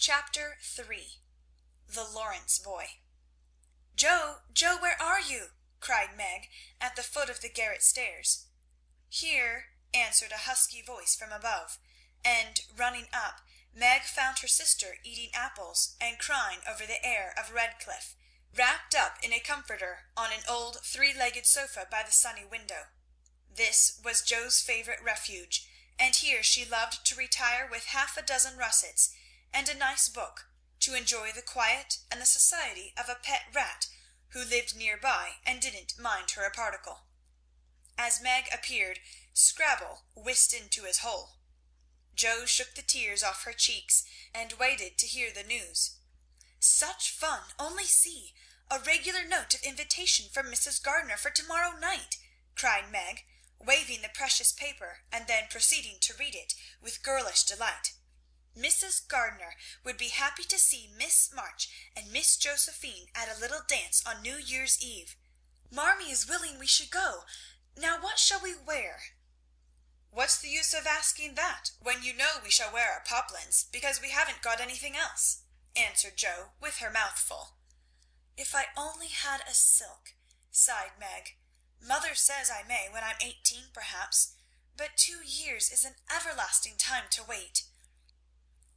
Chapter 3. The Lawrence Boy. "Joe, Joe, where are you?" cried Meg at the foot of the garret stairs. "Here," answered a husky voice from above, and, running up, Meg found her sister eating apples and crying over the heir of Redcliffe, wrapped up in a comforter on an old three-legged sofa by the sunny window. This was Joe's favourite refuge, and here she loved to retire with half a dozen russets and a nice book, to enjoy the quiet and the society of a pet rat who lived near by and didn't mind her a particle. As Meg appeared, Scrabble whisked into his hole. Joe shook the tears off her cheeks and waited to hear the news. "Such fun! Only see! A regular note of invitation from Mrs. Gardner for to-morrow night!" cried Meg, waving the precious paper and then proceeding to read it with girlish delight. Mrs. Gardner would be happy to see Miss March and Miss Josephine at a little dance on New Year's Eve. Marmee is willing we should go. Now what shall we wear? "What's the use of asking that, when you know we shall wear our poplins, because we haven't got anything else?" answered Joe, with her mouth full. "If I only had a silk," sighed Meg. "Mother says I may when I'm 18, perhaps, but 2 years is an everlasting time to wait."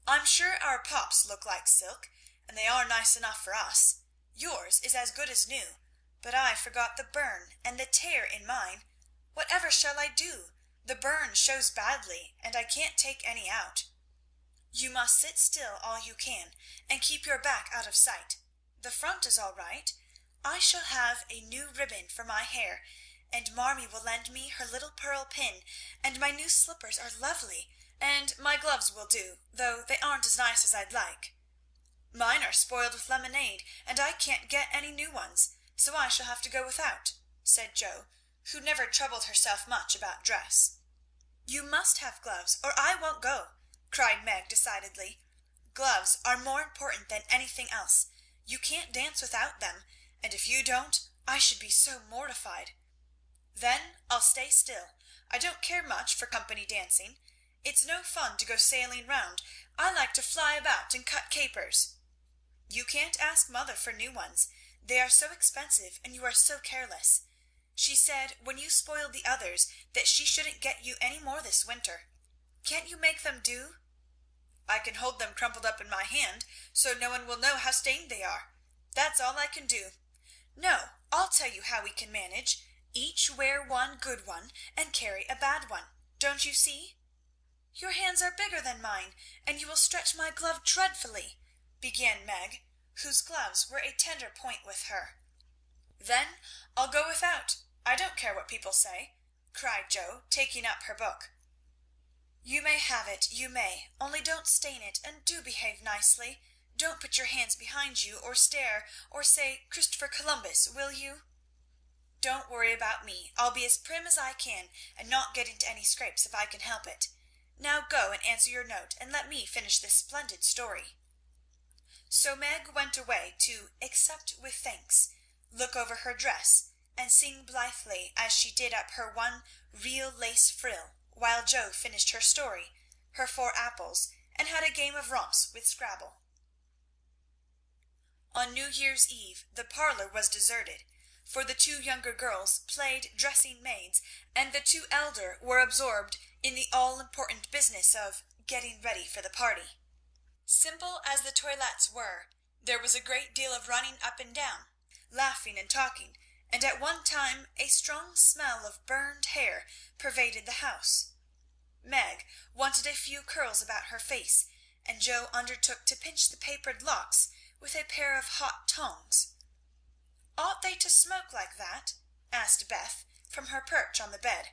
"I'm sure our pops look like silk, and they are nice enough for us. Yours is as good as new, but I forgot the burn and the tear in mine. Whatever shall I do? The burn shows badly, and I can't take any out." "You must sit still all you can, and keep your back out of sight. The front is all right. I shall have a new ribbon for my hair, and Marmee will lend me her little pearl pin, and my new slippers are lovely, and my gloves will do, though they aren't as nice as I'd like. Mine are spoiled with lemonade, and I can't get any new ones, so I shall have to go without," said Joe, who never troubled herself much about dress. "You must have gloves, or I won't go," cried Meg decidedly. "Gloves are more important than anything else. You can't dance without them, and if you don't, I should be so mortified." "Then I'll stay still. I don't care much for company dancing. It's no fun to go sailing round. I like to fly about and cut capers." "You can't ask mother for new ones. They are so expensive, and you are so careless. She said when you spoiled the others that she shouldn't get you any more this winter. Can't you make them do?" "I can hold them crumpled up in my hand, so no one will know how stained they are. That's all I can do. No, I'll tell you how we can manage. Each wear one good one, and carry a bad one. Don't you see?" "Your hands are bigger than mine, and you will stretch my glove dreadfully," began Meg, whose gloves were a tender point with her. "Then I'll go without. I don't care what people say," cried Joe, taking up her book. "You may have it, you may, only don't stain it, and do behave nicely. Don't put your hands behind you, or stare, or say 'Christopher Columbus,' will you?" "Don't worry about me. I'll be as prim as I can, and not get into any scrapes if I can help it. Now go and answer your note, and let me finish this splendid story." So Meg went away to accept with thanks, look over her dress, and sing blithely as she did up her one real lace frill, while Joe finished her story, her 4 apples, and had a game of romps with Scrabble. On New Year's Eve the parlour was deserted, for the 2 younger girls played dressing maids, and the 2 elder were absorbed in the all-important business of getting ready for the party. Simple as the toilettes were, there was a great deal of running up and down, laughing and talking, and at one time a strong smell of burned hair pervaded the house. Meg wanted a few curls about her face, and Joe undertook to pinch the papered locks with a pair of hot tongs. "Ought they to smoke like that?" asked Beth from her perch on the bed.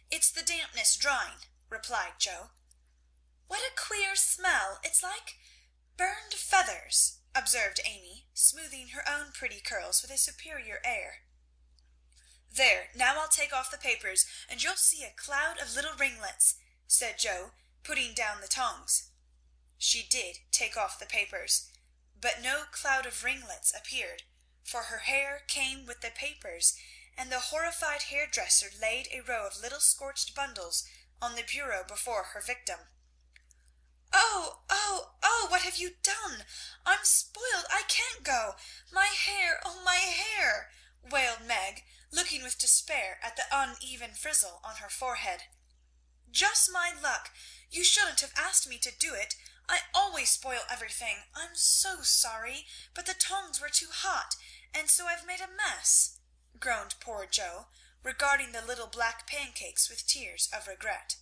"It's the dampness drying," replied Joe. "What a queer smell! It's like burned feathers," observed Amy, smoothing her own pretty curls with a superior air. "There, now I'll take off the papers, and you'll see a cloud of little ringlets," said Joe, putting down the tongs. She did take off the papers, but no cloud of ringlets appeared, for her hair came with the papers, and the horrified hairdresser laid a row of little scorched bundles on the bureau before her victim. "Oh, oh, oh, what have you I'm spoiled. I can't go. My hair, oh, my hair!" wailed Meg, looking with despair at the uneven frizzle on her forehead. "Just my luck. You shouldn't have asked me to do it. I always spoil everything. I'm so sorry, but the tongs were too hot, and so I've made a mess," groaned poor Jo, regarding the little black pancakes with tears of regret.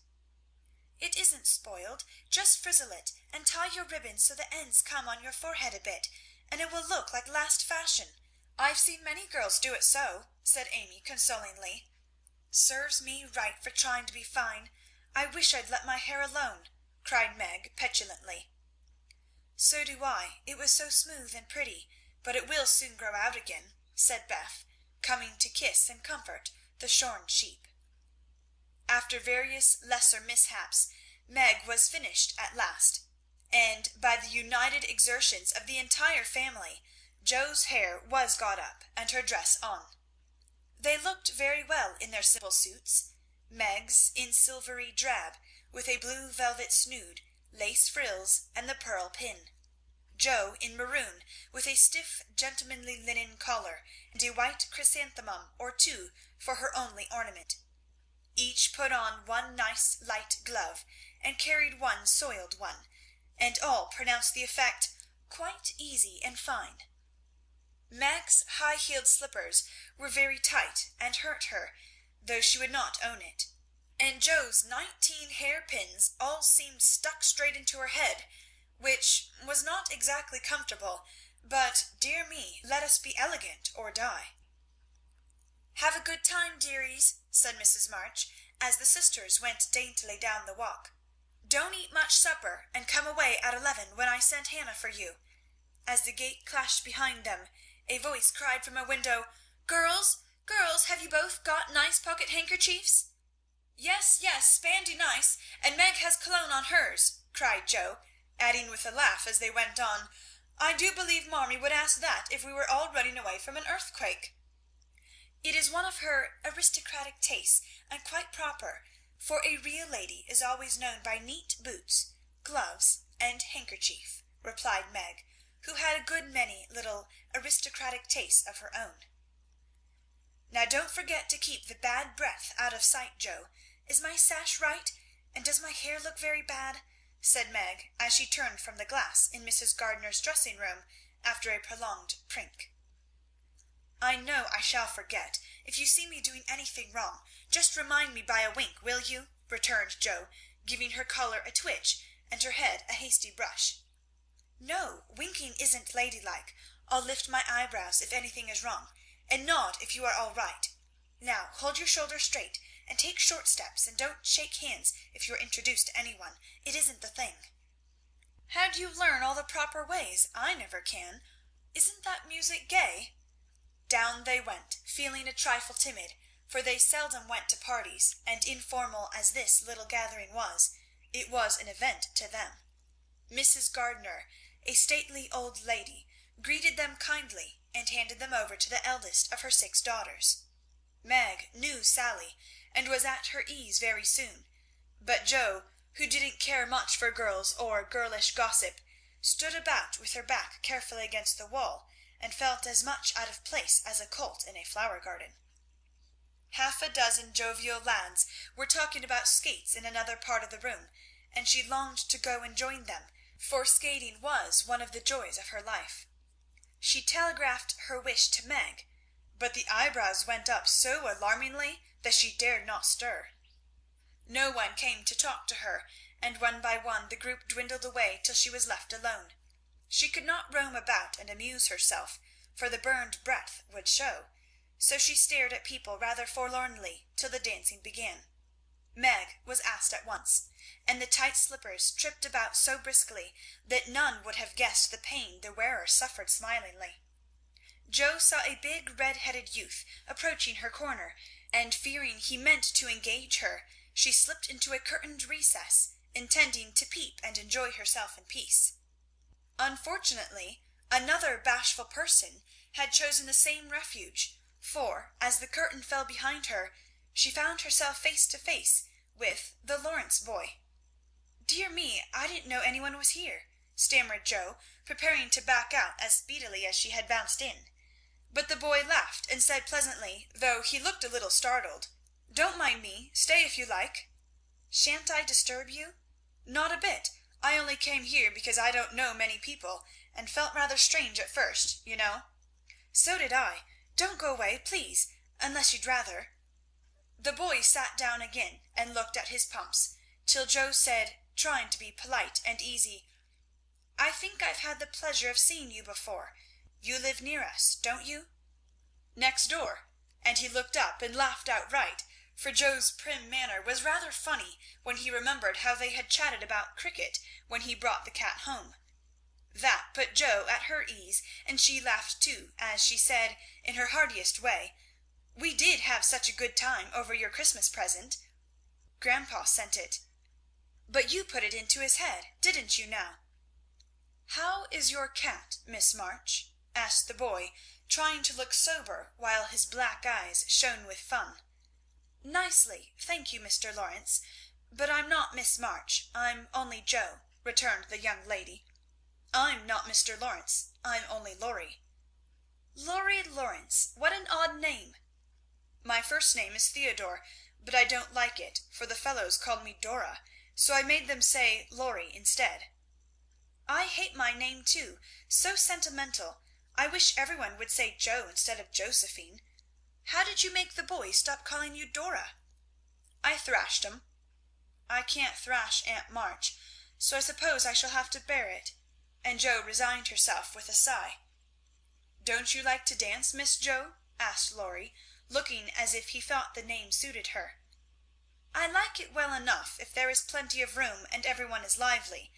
"It isn't spoiled. Just frizzle it, and tie your ribbons so the ends come on your forehead a bit, and it will look like last fashion. I've seen many girls do it so," said Amy consolingly. "Serves me right for trying to be fine. I wish I'd let my hair alone," cried Meg petulantly. "So do I. It was so smooth and pretty, but it will soon grow out again," said Beth, coming to kiss and comfort the shorn sheep. After various lesser mishaps, Meg was finished at last, and by the united exertions of the entire family, Jo's hair was got up and her dress on. They looked very well in their simple suits, Meg's in silvery drab, with a blue velvet snood, lace frills, and the pearl pin; Jo in maroon, with a stiff gentlemanly linen collar, and a white chrysanthemum or two for her only ornament. Each put on one nice light glove, and carried one soiled one, and all pronounced the effect quite easy and fine. Meg's high-heeled slippers were very tight and hurt her, though she would not own it, and Jo's 19 hairpins all seemed stuck straight into her head, which was not exactly comfortable, but, dear me, let us be elegant or die. "Have a good time, dearies," said Mrs. March, as the sisters went daintily down the walk. "Don't eat much supper, and come away at 11 when I send Hannah for you." As the gate clashed behind them, a voice cried from a window, "Girls, girls, have you both got nice pocket handkerchiefs?" "Yes, yes, spandy nice, and Meg has cologne on hers," cried Jo, adding with a laugh as they went on, "I do believe Marmee would ask that if we were all running away from an earthquake." "It is one of her aristocratic tastes, and quite proper, for a real lady is always known by neat boots, gloves, and handkerchief," replied Meg, who had a good many little aristocratic tastes of her own. "Now don't forget to keep the bad breath out of sight, Jo. Is my sash right, and does my hair look very bad?" said Meg, as she turned from the glass in Mrs. Gardner's dressing room after a prolonged prink. "I know I shall forget. If you see me doing anything wrong, just remind me by a wink, will you?" returned Jo, giving her collar a twitch and her head a hasty brush. "No, winking isn't ladylike. I'll lift my eyebrows if anything is wrong, and nod if you are all right. Now hold your shoulders straight, and take short steps, and don't shake hands if you are introduced to any one. It isn't the thing." "How do you learn all the proper ways? I never can. Isn't that music gay?" Down they went, feeling a trifle timid, for they seldom went to parties, and informal as this little gathering was, it was an event to them. Mrs. Gardner, a stately old lady, greeted them kindly, and handed them over to the eldest of her 6 daughters. Meg knew Sally, and was at her ease very soon, but Jo, who didn't care much for girls or girlish gossip, stood about with her back carefully against the wall, and felt as much out of place as a colt in a flower garden. Half a dozen jovial lads were talking about skates in another part of the room, and she longed to go and join them, for skating was one of the joys of her life. She telegraphed her wish to Meg, but the eyebrows went up so alarmingly that she dared not stir. No one came to talk to her, and one by one the group dwindled away till she was left alone. She could not roam about and amuse herself, for the burned breath would show, so she stared at people rather forlornly till the dancing began. Meg was asked at once, and the tight slippers tripped about so briskly that none would have guessed the pain the wearer suffered smilingly. Jo saw a big red-headed youth approaching her corner, and fearing he meant to engage her, she slipped into a curtained recess, intending to peep and enjoy herself in peace. Unfortunately, another bashful person had chosen the same refuge, for, as the curtain fell behind her, she found herself face to face with the Lawrence boy. "Dear me, I didn't know any one was here," stammered Joe, preparing to back out as speedily as she had bounced in. But the boy laughed and said pleasantly, though he looked a little startled, "Don't mind me. Stay if you like." "Shan't I disturb you?" "Not a bit. I only came here because I don't know many people, and felt rather strange at first, you know." "So did I. Don't go away, please, unless you'd rather." The boy sat down again and looked at his pumps, till Joe said, trying to be polite and easy, "I think I've had the pleasure of seeing you before. You live near us, don't you?" "Next door," and he looked up and laughed outright, for Joe's prim manner was rather funny when he remembered how they had chatted about cricket when he brought the cat home. That put Joe at her ease, and she laughed too, as she said, in her heartiest way, "We did have such a good time over your Christmas present. Grandpa sent it. But you put it into his head, didn't you now?" "How is your cat, Miss March?" asked the boy, trying to look sober while his black eyes shone with fun. "Nicely, thank you, Mr. Lawrence, but I'm not Miss March, I'm only Joe," returned the young lady. "I'm not Mr. Lawrence, I'm only Laurie." "Laurie Lawrence, what an odd name!" "My first name is Theodore, but I don't like it, for the fellows called me Dora, so I made them say Laurie instead." "I hate my name too, so sentimental. I wish everyone would say Joe instead of Josephine. How did you make the boys stop calling you Dora?" "I thrashed 'em." "I can't thrash Aunt March, so I suppose I shall have to bear it," and Joe resigned herself with a sigh. "Don't you like to dance, Miss Joe?" asked Laurie, looking as if he thought the name suited her. "I like it well enough if there is plenty of room and every one is lively.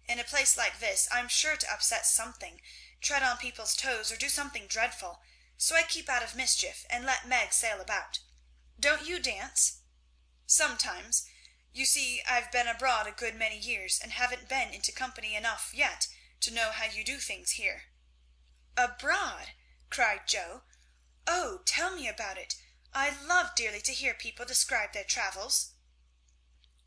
In a place like this I'm sure to upset something, tread on people's toes, or do something dreadful, so I keep out of mischief and let Meg sail about. Don't you dance?" "Sometimes. You see, I've been abroad a good many years, and haven't been into company enough yet to know how you do things here." "Abroad!" cried Joe. "Oh, tell me about it. I love dearly to hear people describe their travels."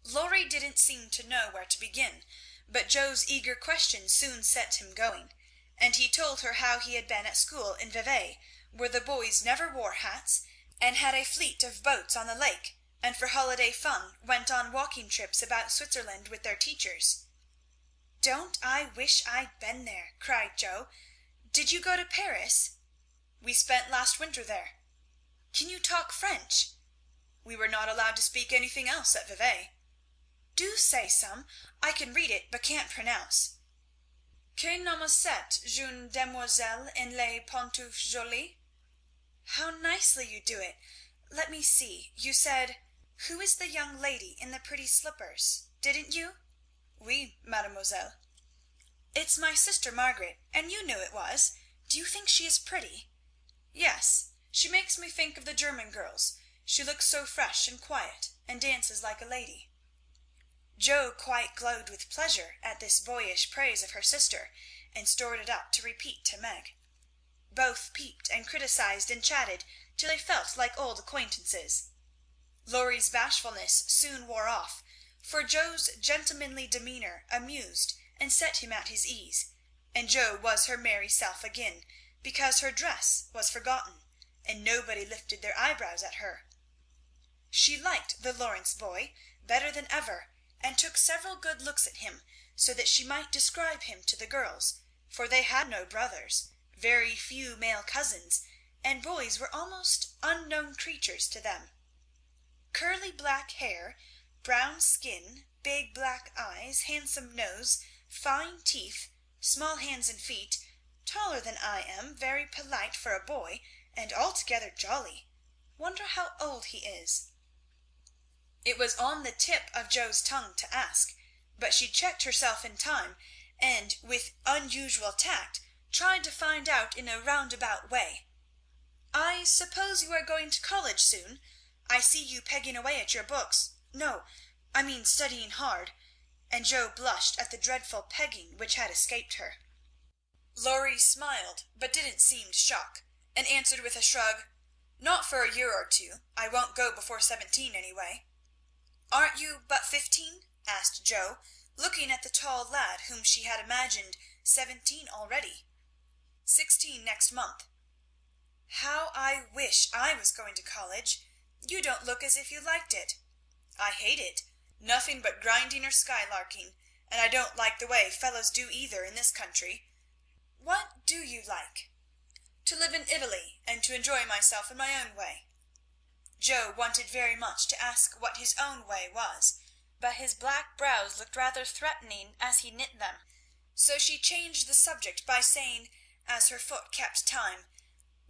Laurie didn't seem to know where to begin, but Joe's eager question soon set him going, and he told her how he had been at school in Vevey, where the boys never wore hats, and had a fleet of boats on the lake, and for holiday fun went on walking trips about Switzerland with their teachers. "Don't I wish I'd been there!" cried Joe. "Did you go to Paris?" "We spent last winter there." "Can you talk French?" "We were not allowed to speak anything else at Vevey." "Do say some. I can read it, but can't pronounce." "Que nomme cette jeune demoiselle en les pantoufles jolies?" "How nicely you do it. Let me see. You said, 'Who is the young lady in the pretty slippers?' didn't you?" "Oui, mademoiselle." "It's my sister Margaret, and you knew it was. Do you think she is pretty?" "Yes. She makes me think of the German girls. She looks so fresh and quiet, and dances like a lady." Joe quite glowed with pleasure at this boyish praise of her sister, and stored it up to repeat to Meg. Both peeped and criticised and chatted till they felt like old acquaintances. Laurie's bashfulness soon wore off, for Joe's gentlemanly demeanour amused and set him at his ease, and Joe was her merry self again, because her dress was forgotten, and nobody lifted their eyebrows at her. She liked the Lawrence boy better than ever, and took several good looks at him, so that she might describe him to the girls, for they had no brothers, very few male cousins, and boys were almost unknown creatures to them. Curly black hair, brown skin, big black eyes, handsome nose, fine teeth, small hands and feet, taller than I am, very polite for a boy, and altogether jolly. Wonder how old he is." It was on the tip of Joe's tongue to ask, but she checked herself in time, and, with unusual tact, tried to find out in a roundabout way. "I suppose you are going to college soon? I see you pegging away at your books. No, I mean studying hard," and Joe blushed at the dreadful pegging which had escaped her. Laurie smiled, but didn't seem shocked, and answered with a shrug, "Not for a year or two. I won't go before 17 anyway." "Aren't you but 15?" asked Joe, looking at the tall lad whom she had imagined 17 already. 16 next month. How I wish I was going to college. You don't look as if you liked it. I hate it. Nothing but grinding or skylarking, and I don't like the way fellows do either in this country. What do you like? To live in Italy, and to enjoy myself in my own way. Joe wanted very much to ask what his own way was, but his black brows looked rather threatening as he knit them, so she changed the subject by saying, as her foot kept time,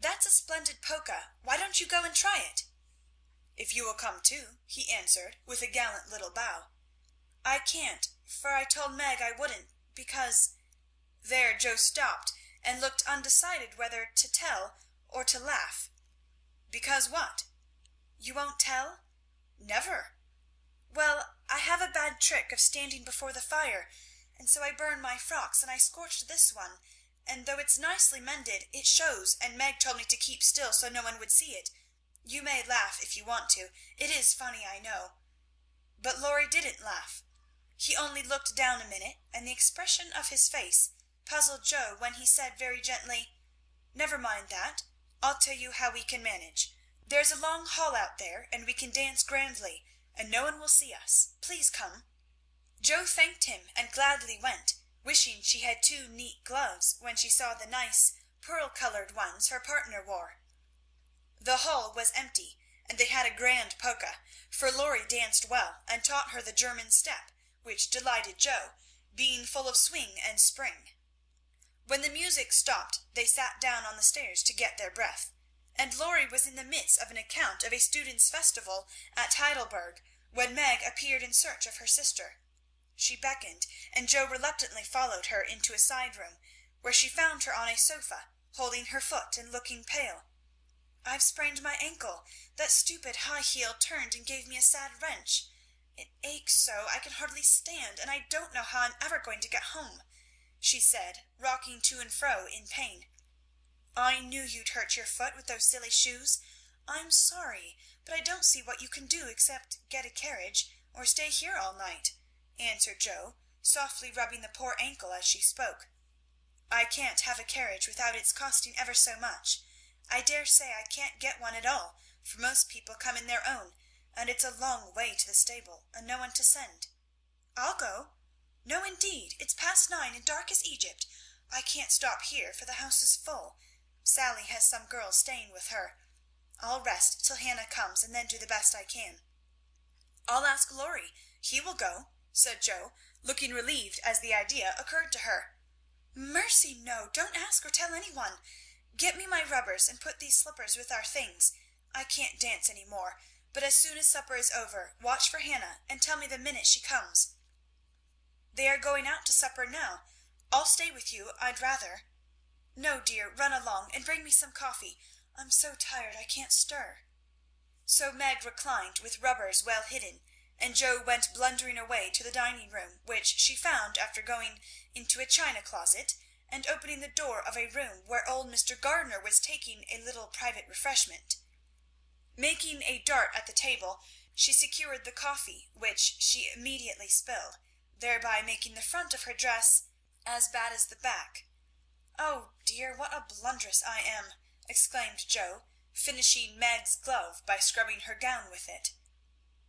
"That's a splendid polka. Why don't you go and try it?" "If you will come too," he answered, with a gallant little bow. "I can't, for I told Meg I wouldn't, because—" There Joe stopped and looked undecided whether to tell or to laugh. "Because what?" "You won't tell?" "Never." "Well, I have a bad trick of standing before the fire, and so I burn my frocks, and I scorched this one, and though it's nicely mended, it shows, and Meg told me to keep still so no one would see it. You may laugh if you want to. It is funny, I know." But Laurie didn't laugh. He only looked down a minute, and the expression of his face puzzled Joe when he said very gently, "Never mind that. I'll tell you how we can manage. There's a long hall out there, and we can dance grandly, and no one will see us. Please come." Joe thanked him and gladly went, wishing she had 2 neat gloves when she saw the nice pearl-colored ones her partner wore. The hall was empty, and they had a grand polka, for Laurie danced well and taught her the German step, which delighted Joe, being full of swing and spring. When the music stopped they sat down on the stairs to get their breath, and Laurie was in the midst of an account of a students' festival at Heidelberg when Meg appeared in search of her sister. She beckoned, and Joe reluctantly followed her into a side room, where she found her on a sofa, holding her foot and looking pale. "I've sprained my ankle. That stupid high heel turned and gave me a sad wrench. It aches so I can hardly stand, and I don't know how I'm ever going to get home," she said, rocking to and fro in pain. "I knew you'd hurt your foot with those silly shoes. I'm sorry, but I don't see what you can do except get a carriage, or stay here all night," answered Joe, softly rubbing the poor ankle as she spoke. "I can't have a carriage without its costing ever so much. I dare say I can't get one at all, for most people come in their own, and it's a long way to the stable, and no one to send." "I'll go." "No, indeed. It's past 9 and dark as Egypt. I can't stop here, for the house is full. Sally has some girls staying with her. I'll rest till Hannah comes, and then do the best I can." "I'll ask Laurie. He will go," said Joe, looking relieved as the idea occurred to her. "Mercy, no! Don't ask or tell any one. Get me my rubbers, and put these slippers with our things. I can't dance any more, but as soon as supper is over, watch for Hannah, and tell me the minute she comes." "They are going out to supper now. I'll stay with you, I'd rather." "No, dear, run along, and bring me some coffee. I'm so tired I can't stir." So Meg reclined with rubbers well hidden, and Joe went blundering away to the dining room, which she found after going into a china closet and opening the door of a room where old Mr. Gardner was taking a little private refreshment. Making a dart at the table, she secured the coffee, which she immediately spilled, thereby making the front of her dress as bad as the back. "Oh dear, what a blunderess I am!" exclaimed Joe, finishing Meg's glove by scrubbing her gown with it.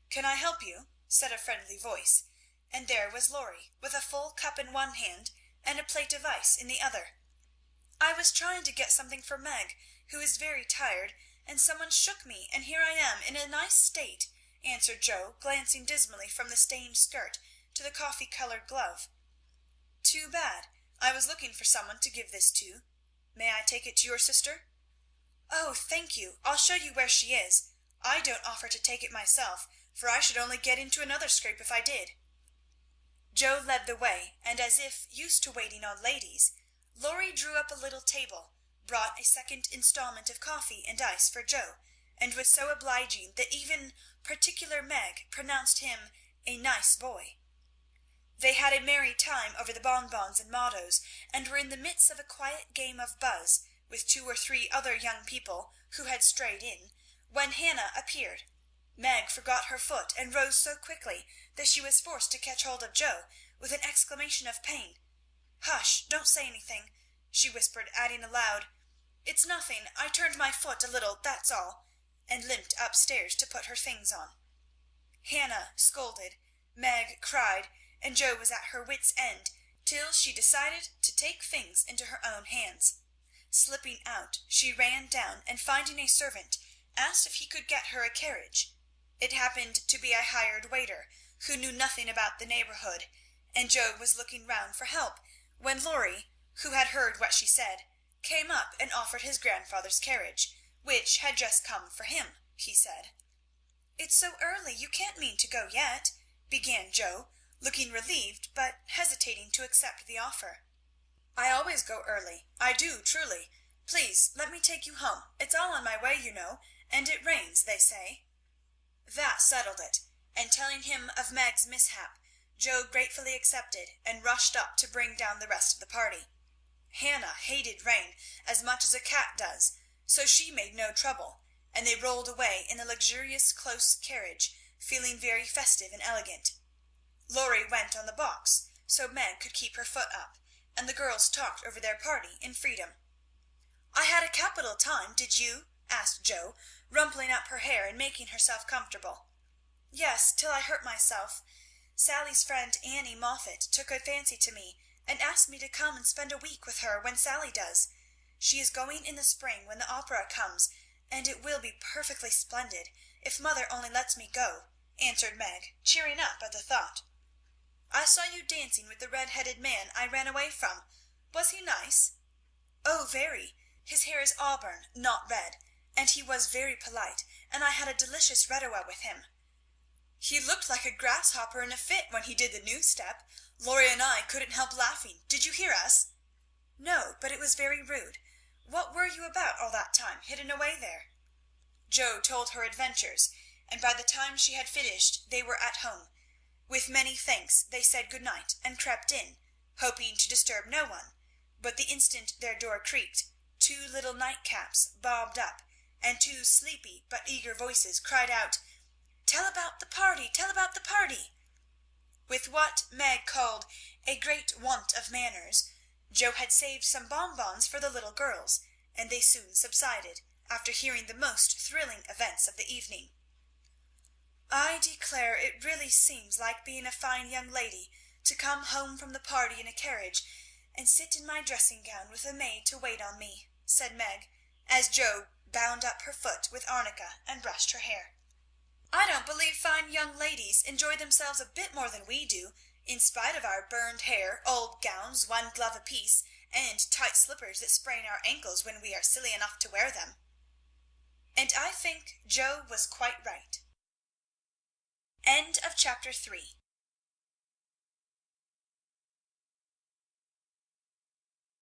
"Can I help you?" said a friendly voice, and there was Laurie, with a full cup in one hand and a plate of ice in the other. "I was trying to get something for Meg, who is very tired, and someone shook me, and here I am in a nice state," answered Joe, glancing dismally from the stained skirt to the coffee-colored glove. "Too bad. I was looking for someone to give this to. May I take it to your sister?" "Oh, thank you. I'll show you where she is. I don't offer to take it myself, for I should only get into another scrape if I did." Joe led the way, and as if used to waiting on ladies, Laurie drew up a little table, brought a second installment of coffee and ice for Joe, and was so obliging that even particular Meg pronounced him a nice boy. They had a merry time over the bonbons and mottos, and were in the midst of a quiet game of buzz with 2 or 3 other young people who had strayed in, when Hannah appeared. Meg forgot her foot and rose so quickly that she was forced to catch hold of Joe, with an exclamation of pain. "Hush, don't say anything," she whispered, adding aloud, "It's nothing. I turned my foot a little, that's all," and limped upstairs to put her things on. Hannah scolded, Meg cried, and Jo was at her wits' end, till she decided to take things into her own hands. Slipping out, she ran down, and finding a servant, asked if he could get her a carriage. It happened to be a hired waiter, who knew nothing about the neighbourhood, and Jo was looking round for help, when Laurie, who had heard what she said, came up and offered his grandfather's carriage, which had just come for him, he said. "It's so early, you can't mean to go yet," began Jo, looking relieved, but hesitating to accept the offer. "I always go early, I do truly. Please let me take you home. It's all on my way, you know, and it rains, they say." That settled it, and telling him of Meg's mishap, Jo gratefully accepted, and rushed up to bring down the rest of the party. Hannah hated rain as much as a cat does, so she made no trouble, and they rolled away in a luxurious close carriage, feeling very festive and elegant. Laurie went on the box, so Meg could keep her foot up, and the girls talked over their party in freedom. "I had a capital time, did you?" asked Jo, rumpling up her hair and making herself comfortable. "Yes, till I hurt myself. Sally's friend Annie Moffat took a fancy to me, and asked me to come and spend a week with her when Sally does. She is going in the spring when the opera comes, and it will be perfectly splendid, if mother only lets me go," answered Meg, cheering up at the thought. "I saw you dancing with the red-headed man I ran away from. Was he nice?" "Oh, very. His hair is auburn, not red, and he was very polite, and I had a delicious redowa with him." "He looked like a grasshopper in a fit when he did the new step. Laurie and I couldn't help laughing. Did you hear us?" "No, but it was very rude. What were you about all that time, hidden away there?" Jo told her adventures, and by the time she had finished they were at home. With many thanks they said good night and crept in, hoping to disturb no one, but the instant their door creaked, two little nightcaps bobbed up, and two sleepy but eager voices cried out, "Tell about the party! Tell about the party!" With what Meg called a great want of manners, Jo had saved some bonbons for the little girls, and they soon subsided, after hearing the most thrilling events of the evening. "I declare it really seems like being a fine young lady to come home from the party in a carriage, and sit in my dressing gown with a maid to wait on me," said Meg, as Jo bound up her foot with arnica and brushed her hair. "I don't believe fine young ladies enjoy themselves a bit more than we do, in spite of our burned hair, old gowns, one glove apiece, and tight slippers that sprain our ankles when we are silly enough to wear them." And I think Jo was quite right. End of chapter 3.